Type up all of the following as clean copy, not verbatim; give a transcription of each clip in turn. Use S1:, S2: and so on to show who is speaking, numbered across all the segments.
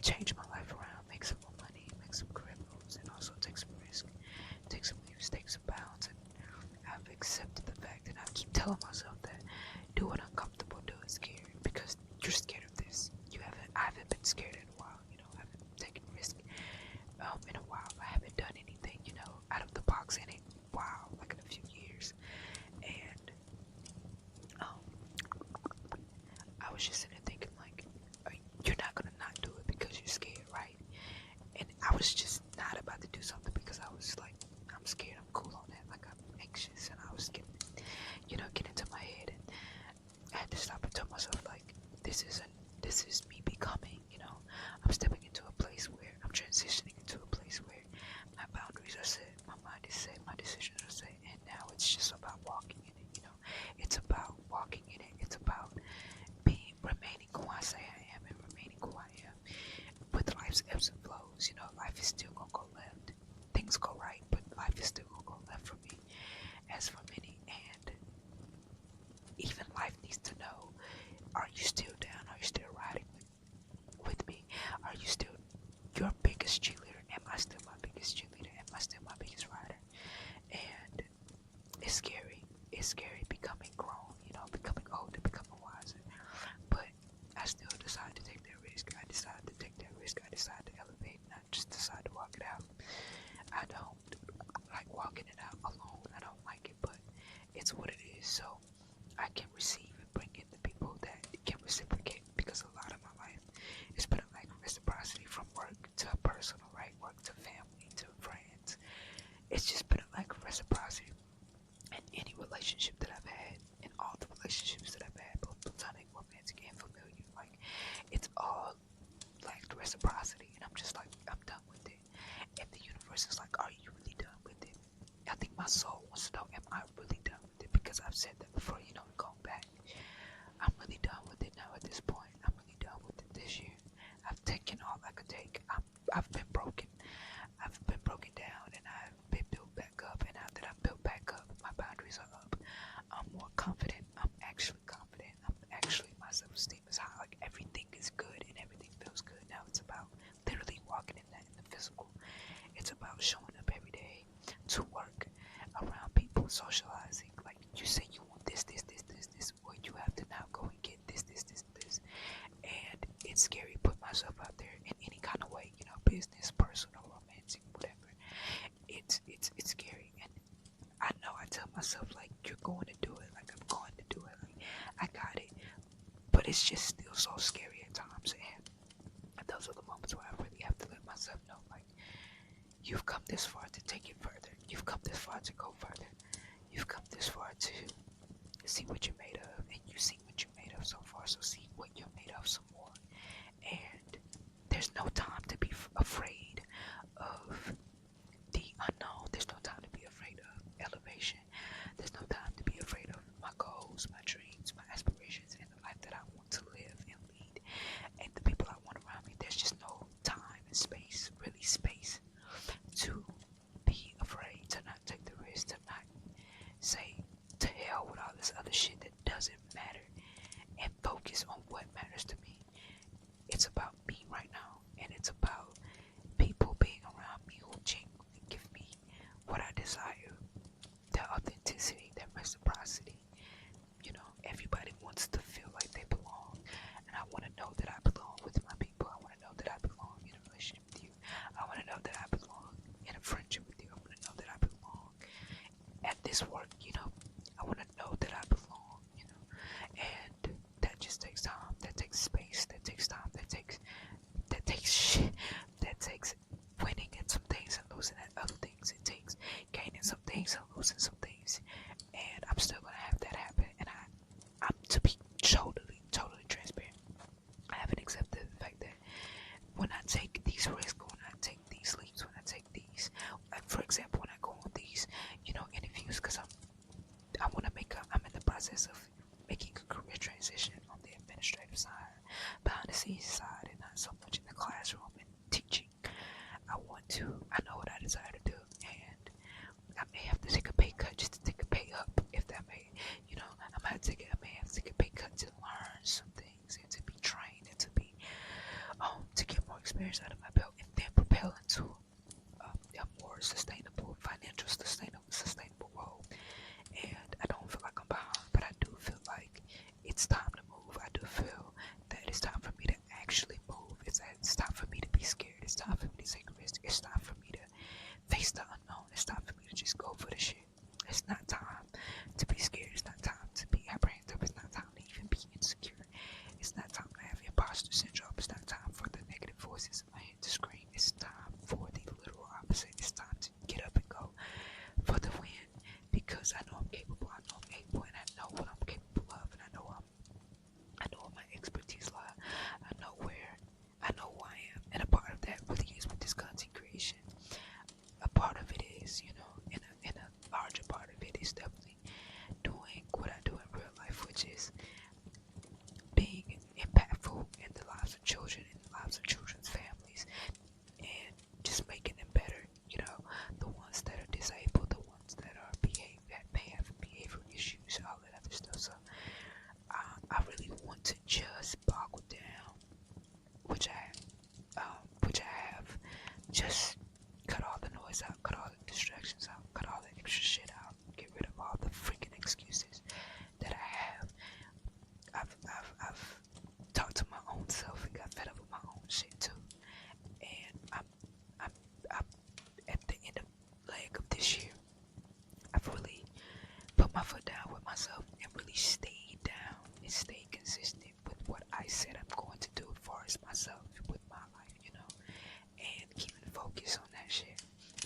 S1: change my life around, make some more money, make some career moves, and also take some risk, take some leaps, take some bounds. And I've accepted the fact, and I keep telling myself that do it uncomfortable, do it scared, because you're scared of this. I haven't been scared in a while. I haven't taken risk in a while. I haven't done anything, out of the box in a while, like in a few years. And um, I was just sitting there thinking, like, you're not gonna not do it because you're scared, right? And I was just not about to do something because I was like, I'm scared. I'm cool on that. Like, I'm anxious, and I was get into my head, and I had to stop and tell myself, like, this is me becoming. I'm stepping into a place where I'm transitioning into a place where my boundaries are set, my mind is set, my decisions are set, and now it's just about walking in it. It's about walking in it. It's about remaining who I say I am and remaining who I am. With life's ebbs and flows, life is still gonna go left. Things go right, but life is still gonna go left for me, as for many. And even life needs to know: are you still down? Are you still riding with me? Are you still your biggest cheerleader? Am I still my biggest cheerleader? Am I still my biggest rider? And it's scary. It's scary becoming grown, becoming older, becoming wiser. But I still decide to take that risk. I decide to take that risk. I decide to elevate, not just decide to walk it out. I don't like walking it out alone. I don't like it, but it's what it is. So I can receive and bring in the people that can reciprocate, because a lot of my life has been like reciprocity, from work to personal, right? Work to family to friends. It's just been like reciprocity in any relationship that I've had, in all the relationships that I've had, both platonic, romantic, and familiar. Like, it's all like reciprocity, and I'm just like, I'm done with it. And the universe is like, are you really done with it? I think my soul wants to know, am I really done with it? Because I've said that before, going back. I'm really done with it now at this point. I'm really done with it this year. I've taken all I could take. I've been broken. I've been broken down, and I've been built back up. And now that I'm built back up, my boundaries are up. I'm more confident. I'm actually confident. My self-esteem is high. Like, everything is good and everything feels good. Now it's about literally walking in that, in the physical. It's about showing up every day to work, around people, socializing. Like, you say you want this, or you have to now go and get this. And it's scary to put myself out there in any kind of way, business, personal, romantic, whatever. It's scary, and I know I tell myself, like, you're going to do it, like, I'm going to do it, like, I got it. But it's just still so scary at times, and those are the moments where I really have to let myself know, like, you've come this far to take it further. You've come this far to go further. You've come this far to see what you're made of, and you see what you're made of so far, so see what you're made of some more. And there's no time to be afraid of the unknown. There's no time to be afraid of elevation. There's no time to be afraid of my goals, my dreams, my aspirations, and the life that I want to live and lead, and the people I want around me. There's just no time and space, really space, to be afraid, to not take the risk, to not say to hell with all this other shit that doesn't matter, and focus on what matters to me. It's about me right now, and it's about people being around me who genuinely give me what I desire, that authenticity, that reciprocity. Everybody wants to feel like they belong, and I want to know that I belong with my people. I want to know that I belong in a relationship with you. I want to know that I belong in a friendship with you. I want to know that I belong at this work. I want to know that I belong. And that just takes time. That takes space. That takes time. That takes shit. That takes winning at some things and losing at other things. It takes gaining some things and losing some things. And I'm still gonna have that happen. And I'm to be totally transparent, I haven't experience out of my belt, and then propel into a more sustainable, financial, sustainable role. And I don't feel like I'm behind, but I do feel like it's time to move. I do feel that it's time for me to actually move. It's time for me to be scared. It's time for me to take a risk. It's time for me to face the unknown. It's time for me to just go for the shit. It's not time to be scared. It's not time to be apprehensive. It's not time to even be insecure. It's not time to have imposter syndrome. It's not time for the negative voices in my head to scream. It's time for the literal opposite. It's time to get up and go for the win, because I know I'm capable. I know I'm able, and I know what I'm capable of, and I know what my expertise lie. I know who I am, and a part of that really is with this content creation. A part of it is, and a larger part of it is definitely doing what I do in real life, which is being impactful in the lives of children, in the lives of children's families, and just making them better. The ones that are disabled, the ones that may have behavioral issues, all that other stuff. So I really want to just boggle down, which I have, just cut all the noise out, cut all the distractions out, cut all the extra shit out, get rid of all the freaking excuses that I have. I've talked to my own self and got fed up with my own shit too. And I'm at the end of leg of this year. I've really put my foot down with myself and really stayed down and stayed consistent with what I said I'm going to do as far as myself with my life, and keeping focus on that shit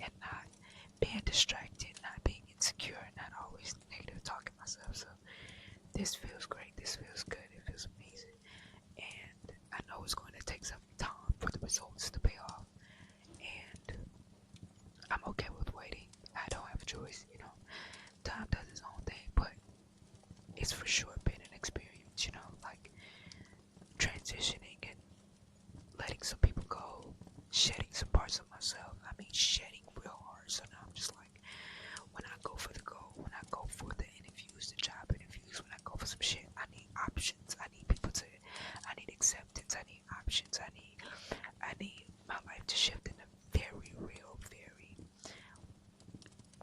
S1: and not being distracted, not being insecure, not always negative talking myself. So this feels great. This feels good. It feels amazing. And I know it's going to take some time for the results to pay off. And I'm okay with waiting. I don't have a choice, Time does its own thing, but it's for sure been an experience, like transitioning and letting some people go, shedding some parts of myself. I mean, shedding real hard. So now I'm just like, when I go for the goal, when I go for the interviews, the job interviews, when I go for some shit, I need options. I need acceptance. I need options. I need my life to shift in a very real, very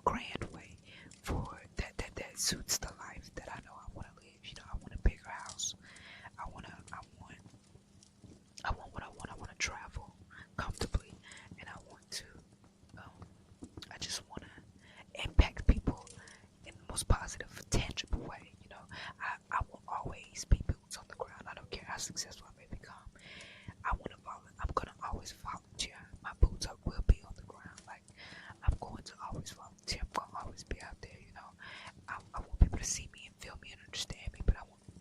S1: grand way for that suits the life that I know I want to live. I want a bigger house. I want what I want. I want to travel comfortably, and I just want to impact people in the most positive, tangible way. I will always be boots on the ground. I don't care how successful I may become. I'm gonna always volunteer. My boots will be on the ground. Like, I'm going to always volunteer. I'm gonna always be out there. I want people to see me and feel me and understand me. But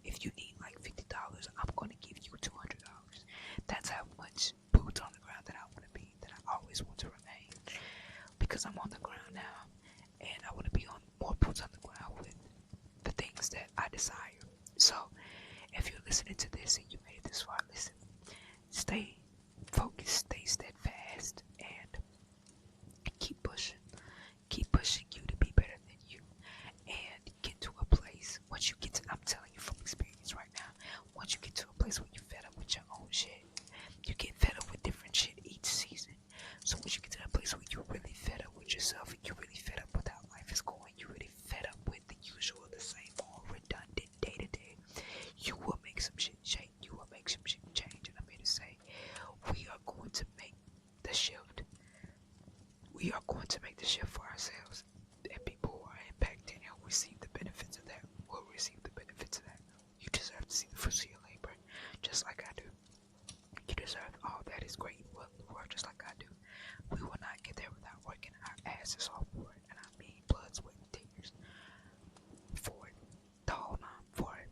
S1: if you need like $50, I'm gonna give you $200. That's how much boots on the ground that I want to be. That I always want to remain. Because I'm on the ground now, and I want to be on more boots on the ground with the things that I desire. So, if you're listening to this and you made it this far, listen, stay focused, stay steadfast, and keep pushing. Keep pushing you to be better than you, and get to a place. Once you get to, I'm telling you from experience right now, once you get to a place where you're fed up with your own shit, you get fed up with different shit each season. So once you get to that place where you're really fed up with yourself, and you're really fed up with how life is going, you're really fed up with the usual, the same old, redundant day to day, you will make some shit change. You will make some shit change. And I'm here to say, we are going to make the shift. We are going to make the shift for ourselves. And people who are impacted and who receive the benefits of that will receive the benefits of that. You deserve to see the fruits of your labor, just like I do. You deserve all that is great in the world, just like I do. We will not get there without working our asses off for it. And I mean blood, sweat, and tears for it. The whole nine for it.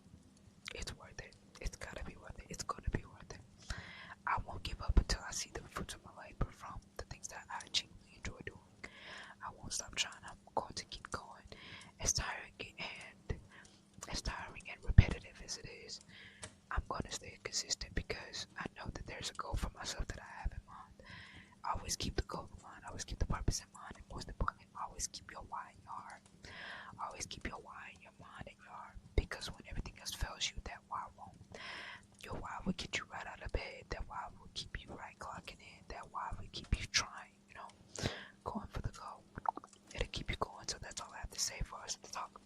S1: It's worth it. It's gotta be worth it. It's gonna be worth it. I won't give up until I see the fruits of my labor from the things that I genuinely enjoy doing. I won't stop trying. I'm going to keep going. As tiring and repetitive as it is, I'm going to stay consistent because I know that there's a goal for myself that I have in mind. Always keep the goal in mind. Always keep the purpose in mind. And most importantly, always keep your why in your heart. Always keep your why in your mind and your heart. Because when everything else fails you, that why won't. Your why will get you right out of bed. That why will keep you right clocking safe for us to talk